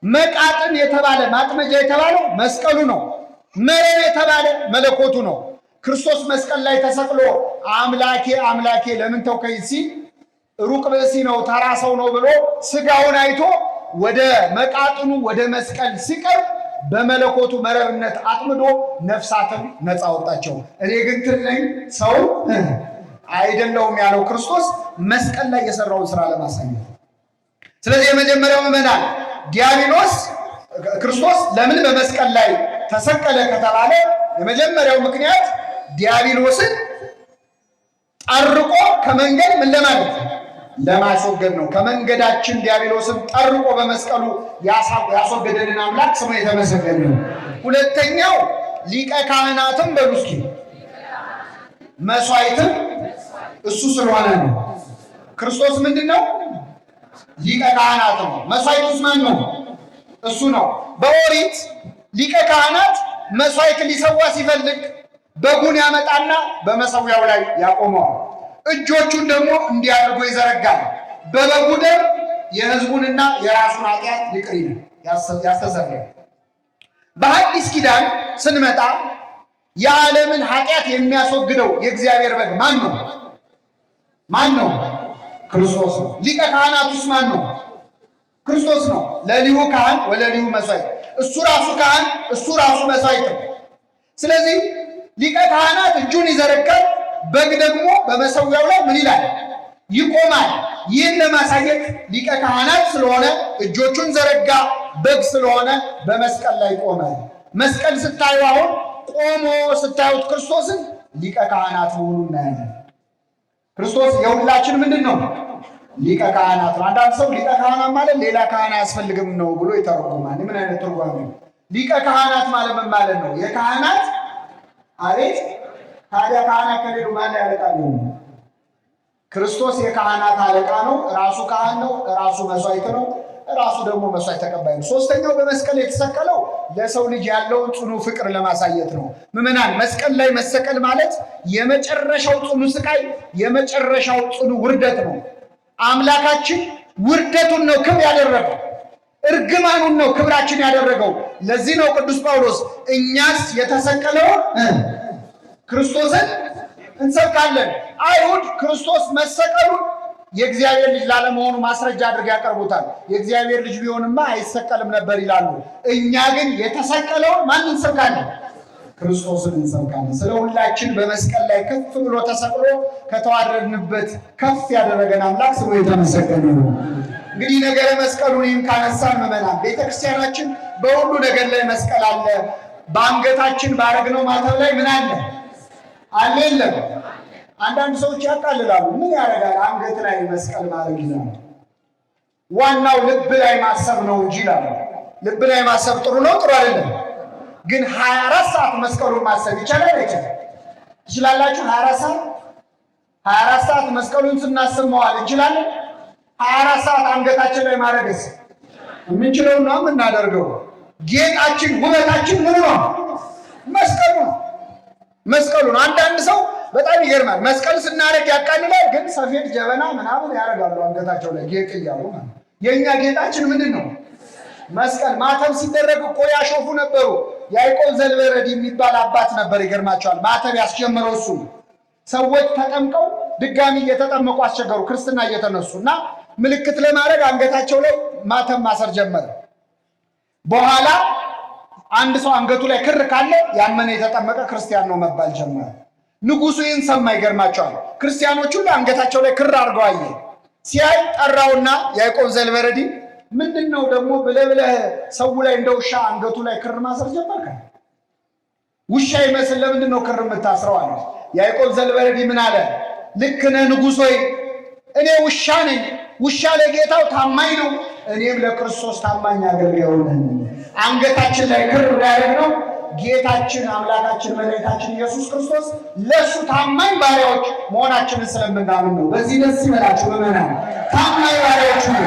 መቃጥን የተባለ ማጥመጃ የተባለው መስቀሉ ነው። መረብ የተባለ መለኮቱ ነው። ክርስቶስ መስቀል ላይ ተሰቅሎ አምላኬ አምላኬ ለምን ተውከኝ ሲል ሩቅ ብእሲ ነው ተራ ሰው ነው ብሎ ስጋውን አይቶ ወደ መቃጥኑ ወደ መስቀል ሲቀርብ በመለኮቱ መረብነት አጥምዶ ነፍሳትን ነፃ ወጣቸው። እኔ ግን ትል ነኝ ሰው አይደለሁም ያለው ክርስቶስ መስቀል ላይ የሰራውን ስራ ለማሳየት። ስለዚህ የመጀመሪያው ምዕመናን ዲያብሎስ ክርስቶስ ለምን በመስቀል ላይ ተሰቀለ ከተባለ የመጀመሪያው ምክንያት ዲያብሎስን ጠርቆ ከመንገድ ምን ለማለት ለማስወገድ ነው። ከመንገዳችን ዲያብሎስን ጠርቆ በመስቀሉ ያስወገደልን አምላክ ስሙ የተመሰገነ ነው። ሁለተኛው ሊቀ ካህናትም በሉ እስኪ መስዋዕትም እሱ ስለሆነ ነው። ክርስቶስ ምንድነው? ሊቀ ካህናት ነው። መስዋዕቱስ ማን ነው? እሱ ነው። በኦሪት ሊቀ ካህናት መስዋዕት ሊሰዋ ሲፈልግ በጉን ያመጣና በመሰዊያው ላይ ያቆመዋል። እጆቹን ደግሞ እንዲያደርጎ ይዘረጋል። በበጉ ደም የሕዝቡንና የራሱን ኃጢአት ይቅር ያስተሰርያል። በሐዲስ ኪዳን ስንመጣ የዓለምን ኃጢአት የሚያስወግደው የእግዚአብሔር በግ ማን ነው? ማን ነው? ክርስቶስ ነው። ሊቀ ካህናቱስ ማን ነው? ክርስቶስ ነው። ለሊሁ ካህን ወለሊሁ መስዋዕት፣ እሱ ራሱ ካህን እሱ ራሱ መስዋዕት ነው። ስለዚህ ሊቀ ካህናት እጁን ይዘረጋል፣ በግ ደግሞ በመሰዊያው ላይ ምን ይላል? ይቆማል። ይህን ለማሳየት ሊቀ ካህናት ስለሆነ እጆቹን ዘረጋ፣ በግ ስለሆነ በመስቀል ላይ ቆመ። መስቀል ስታዩ አሁን ቆሞ ስታዩት ክርስቶስን ሊቀ ካህናት መሆኑን እናያለን። ክርስቶስ የሁላችን ምንድን ነው? ሊቀ ካህናት ነው። አንዳንድ ሰው ሊቀ ካህናት ማለት ሌላ ካህን አያስፈልግም ነው ብሎ ይተረጉማል። ምን አይነት ትርጓሜ ነው? ሊቀ ካህናት ማለት ምን ማለት ነው? የካህናት አቤት። ታዲያ ካህናት ከሌሉ ማን ያለቃሉ? ክርስቶስ የካህናት አለቃ ነው። ራሱ ካህን ነው። ራሱ መስዋዕት ነው። ራሱ ደግሞ መስዋዕት ተቀባይ ነው። ሶስተኛው በመስቀል የተሰቀለው ለሰው ልጅ ያለውን ጽኑ ፍቅር ለማሳየት ነው። ምዕመናን መስቀል ላይ መሰቀል ማለት የመጨረሻው ጽኑ ስቃይ፣ የመጨረሻው ጽኑ ውርደት ነው። አምላካችን ውርደቱን ነው ክብር ያደረገው፣ እርግማኑን ነው ክብራችን ያደረገው። ለዚህ ነው ቅዱስ ጳውሎስ እኛስ የተሰቀለውን ክርስቶስን እንሰብካለን። አይሁድ ክርስቶስ መሰቀሉን የእግዚአብሔር ልጅ ላለመሆኑ ማስረጃ አድርገው ያቀርቡታል። የእግዚአብሔር ልጅ ቢሆንማ አይሰቀልም ነበር ይላሉ። እኛ ግን የተሰቀለውን ማን እንሰብካለን? ክርስቶስን እንሰብካለን። ስለ ሁላችን በመስቀል ላይ ከፍ ብሎ ተሰቅሎ ከተዋረድንበት ከፍ ያደረገን አምላክ ስሙ የተመሰገነ ነው። እንግዲህ ነገረ መስቀሉን ይህም ካነሳን ምዕመናን ቤተክርስቲያናችን በሁሉ ነገር ላይ መስቀል አለ። በአንገታችን ባረግነው ማተብ ላይ ምን አለ? አለ የለም? አንዳንድ ሰዎች ያቃልላሉ። ምን ያደርጋል አንገት ላይ መስቀል ማድረግ ይላሉ። ዋናው ልብ ላይ ማሰብ ነው እንጂ ይላሉ። ልብ ላይ ማሰብ ጥሩ ነው ጥሩ አይደለም? ግን 24 ሰዓት መስቀሉን ማሰብ ይቻላል አይቻልም? ትችላላችሁ? 24 ሰዓት መስቀሉን ስናስብ መዋል እንችላለን? 24 ሰዓት አንገታችን ላይ ማድረግስ የምንችለው ነው የምናደርገው። ጌጣችን ውበታችን ምን ነው? መስቀሉ ነው። መስቀሉ ነው። አንዳንድ ሰው በጣም ይገርማል። መስቀል ስናደርግ ያቃልላል፣ ግን ሰፌድ ጀበና ምናምን ያደርጋሉ አንገታቸው ላይ ጌጥ እያሉ ማለት። የእኛ ጌጣችን ምንድን ነው? መስቀል። ማተብ ሲደረግ እኮ ያሾፉ ነበሩ። ያዕቆብ ዘልበረድ የሚባል አባት ነበር። ይገርማቸዋል። ማተብ ያስጀምረው እሱ። ሰዎች ተጠምቀው ድጋሚ እየተጠመቁ አስቸገሩ፣ ክርስትና እየተነሱ እና ምልክት ለማድረግ አንገታቸው ላይ ማተብ ማሰር ጀመረ። በኋላ አንድ ሰው አንገቱ ላይ ክር ካለ ያመነ የተጠመቀ ክርስቲያን ነው መባል ጀመረ። ንጉሱ ይህን ሰማ። ይገርማቸዋል። ክርስቲያኖቹ አንገታቸው ላይ ክር አድርገው አየ። ሲያይ ጠራውና ያዕቆብ ዘልበረዲ ምንድን ነው ደግሞ ብለህ ሰው ላይ እንደ ውሻ አንገቱ ላይ ክር ማሰር ጀመርክ? ውሻ ይመስል ለምንድን ነው ክር የምታስረው አለ። ያዕቆብ ዘልበረዲ ምን አለ? ልክ ነህ ንጉሥ ሆይ፣ እኔ ውሻ ነኝ። ውሻ ለጌታው ታማኝ ነው፣ እኔም ለክርስቶስ ታማኝ አገልጋይ ነኝ። አንገታችን ላይ ክር ያደረግነው ጌታችን አምላካችን መድኃኒታችን ኢየሱስ ክርስቶስ ለእሱ ታማኝ ባሪያዎች መሆናችንን ስለምናምን ነው። በዚህ ደስ ይበላችሁ ምዕመናን፣ ታማኝ ባሪያዎች ነው።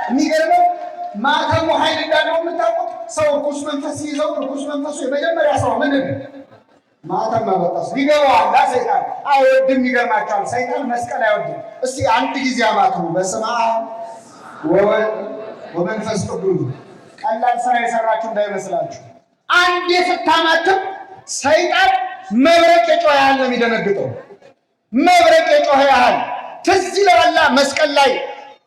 የሚገርመው ማተሙ ኃይል እንዳለው የምታውቁት ሰው ርኩስ መንፈስ ሲይዘው ርኩስ መንፈሱ የመጀመሪያ ሰው ምንድን ነው? ማተም መበጠስ ይገባዋል። ሰይጣን አይወድም። ይገርማቸዋል። ሰይጣን መስቀል አይወድም። እስቲ አንድ ጊዜ አማትቡ። በስመ አብ ወወልድ ወመንፈስ ቅዱስ። ቀላል ስራ የሰራችሁ እንዳይመስላችሁ። አንዴ ስታማትም ሰይጣን መብረቅ የጮኸ ያህል ነው የሚደነግጠው። መብረቅ የጮኸ ያህል ትዝ ይለዋል። መስቀል ላይ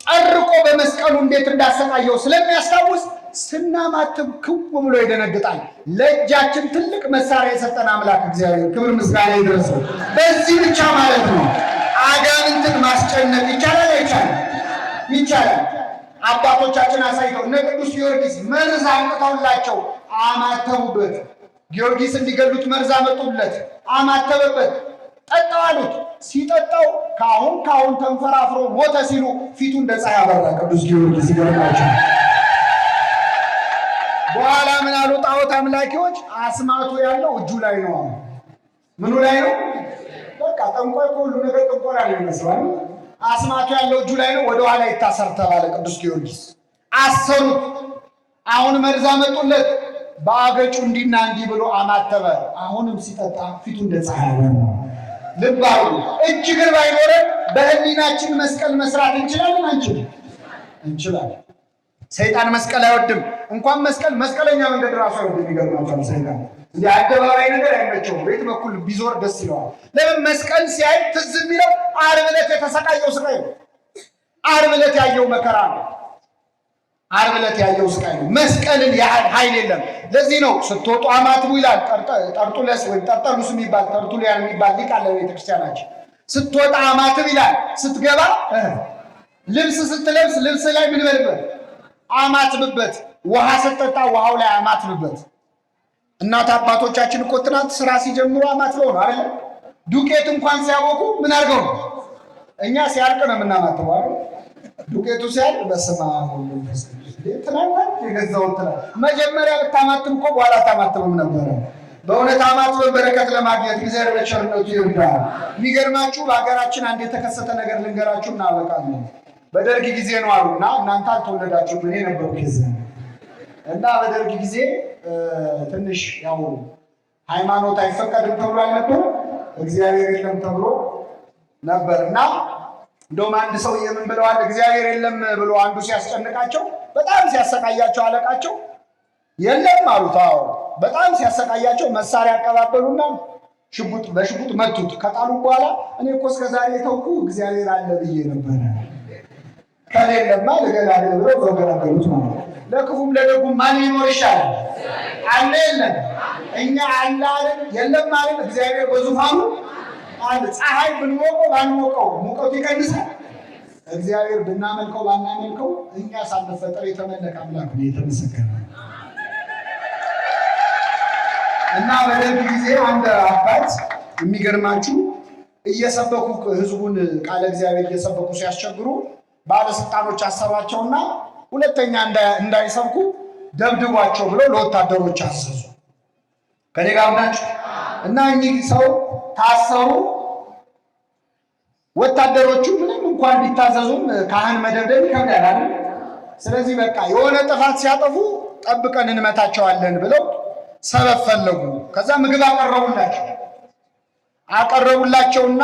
ጠርቆ በመስቀሉ እንዴት እንዳሰቃየው ስለሚያስታውስ ስናማትብ ክው ብሎ ይደነግጣል። ለእጃችን ትልቅ መሳሪያ የሰጠን አምላክ እግዚአብሔር ክብር ምስጋና ይድረሰው። በዚህ ብቻ ማለት ነው አጋንንትን ማስጨነቅ ይቻላል አይቻልም? ይቻላል። አባቶቻችን አሳይተው እነ ቅዱስ ጊዮርጊስ መርዝ አምጥተውላቸው አማተቡበት። ጊዮርጊስ እንዲገሉት መርዝ አመጡለት፣ አማተበበት። ጠጣው አሉት። ሲጠጣው ካሁን ተንፈራፍሮ ሞተ ሲሉ ፊቱ እንደ ፀሐይ አበራ። ቅዱስ ጊዮርጊስ ይገርማቸው። በኋላ ምን አሉ ጣዖት አምላኪዎች? አስማቱ ያለው እጁ ላይ ነው። ምኑ ላይ ነው? በቃ ጠንቋይ ሁሉ ነገር ጥንቆላ ነው ይመስላል። አስማቱ ያለው እጁ ላይ ነው። ወደ ኋላ ይታሰር ተባለ። ቅዱስ ጊዮርጊስ አሰሩት። አሁን መርዝ አመጡለት። በአገጩ እንዲና እንዲህ ብሎ አማተበ። አሁንም ሲጠጣ ፊቱ እንደ ፀሐይ አበራ። ልብ አድርጉ። እጅ እግር ባይኖረን በህሊናችን መስቀል መስራት እንችላለን አንችልም? እንችላለን። ሰይጣን መስቀል አይወድም። እንኳን መስቀለኛ መንገድ ራሱ አይወድም። ይገርማቸዋል። ሰይጣን እንዲህ አደባባይ ነገር አይመቸውም። ቤት በኩል ቢዞር ደስ ይለዋል። ለምን? መስቀል ሲያይ ትዝ የሚለው ዓርብ ዕለት የተሰቃየው ስቃይ ነው። ዓርብ ዕለት ያየው መከራ ነው። ዓርብ ዕለት ያየው ስቃይ ነው። መስቀልን ያህል ኃይል የለም። ለዚህ ነው ስትወጡ አማትቡ ይላል። ጠርጡለስ ወይም ጠርጠሉስ የሚባል ተርቱሊያን የሚባል ሊቅ አለ ቤተክርስቲያናችን። ስትወጣ አማትብ ይላል። ስትገባ ልብስ ስትለብስ ልብስ ላይ ምን በልበት? አማትብበት። ውሃ ስትጠጣ ውሃው ላይ አማትብበት። እናት አባቶቻችን እኮ ትናንት ስራ ሲጀምሩ አማትበው ነው አይደል? ዱቄት እንኳን ሲያቦኩ ምን አድርገው ነው? እኛ ሲያልቅ ነው የምናማትበው አይደል? ዱቄቱ ሲያልቅ በስመ አብ ወወልድ ወመንፈስ ቅዱስ ትናንት የገዛው መጀመሪያ ብታማትም እኮ በኋላ ታማትብም ነበረ። በእውነት አማትበን በረከት ለማግኘት እግዚአብሔር በቸርነቱ ይርዳል። የሚገርማችሁ በሀገራችን አንድ የተከሰተ ነገር ልንገራችሁ እናበቃለን። በደርግ ጊዜ ነው አሉና እናንተ አልተወለዳችሁም፣ እኔ ነበርኩ የዚያ እና በደርግ ጊዜ ትንሽ ያው ሃይማኖት አይፈቀድም ተብሎ አልነበር? እግዚአብሔር የለም ተብሎ ነበር። እና እንደውም አንድ ሰው ምን ብለዋል? እግዚአብሔር የለም ብሎ አንዱ ሲያስጨንቃቸው በጣም ሲያሰቃያቸው አለቃቸው የለም አሉት። አዎ በጣም ሲያሰቃያቸው መሳሪያ አቀባበሉና በሽጉጥ መቱት። ከጣሉ በኋላ እኔ እኮ እስከዛሬ የተውኩ እግዚአብሔር አለ ብዬ ነበር፣ ከሌለማ ልገላገል ብለው ተገላገሉት ማለት ነው። ለክፉም ለደጉም ማን ይኖር ይሻላል? አለ የለም? እኛ አለ አይደል? የለም ማለት እግዚአብሔር በዙፋኑ አለ። ፀሐይ ብንሞቀው ባንሞቀው ሙቀቱ ይቀንሳል። እግዚአብሔር ብናመልከው ባናመልከው እኛ ሳንፈጠር የተመለከ አምላክ ነው፣ የተመሰገነ። እና በደርግ ጊዜ አንድ አባት የሚገርማችሁ እየሰበኩ ህዝቡን ቃለ እግዚአብሔር እየሰበኩ ሲያስቸግሩ ባለስልጣኖች አሰሯቸውና ሁለተኛ እንዳይሰብኩ ደብድቧቸው ብለው ለወታደሮች አዘዙ። ከኔ ጋር ናችሁ? እና እኚህ ሰው ታሰሩ። ወታደሮቹ ምንም እንኳን ቢታዘዙም ካህን መደብደብ ይከብዳል አይደል? ስለዚህ በቃ የሆነ ጥፋት ሲያጠፉ ጠብቀን እንመታቸዋለን ብለው ሰበብ ፈለጉ። ከዛ ምግብ አቀረቡላቸውና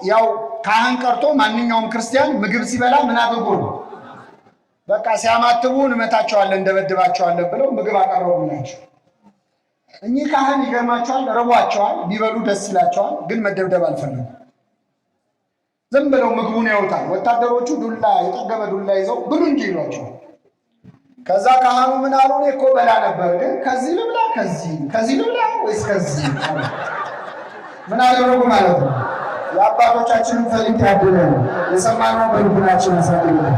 ያው ካህን ቀርቶ ማንኛውም ክርስቲያን ምግብ ሲበላ ምን አድርጎ ነው? በቃ ሲያማትቡ እንመታቸዋለን እንደበድባቸዋለን ብለው ምግብ አቀረቡላቸው። እኚህ ካህን ይገርማቸዋል፣ ረቧቸዋል፣ ቢበሉ ደስ ይላቸዋል፣ ግን መደብደብ አልፈለጉም። ዝም ብለው ምግቡን ያወጣል። ወታደሮቹ ዱላ የጠገበ ዱላ ይዘው ብሉ እንጂ ይሏቸዋል። ከዛ ካህኑ ምን አሉ? እኔ እኮ በላ ነበር፣ ግን ከዚህ ልብላ ከዚህ ልብላ ወይስ ከዚህ? ምን አደረጉ ማለት ነው? የአባቶቻችንን ፈሊጥ ያድለን፣ የሰማነው በልቡናችን ያሳድረን።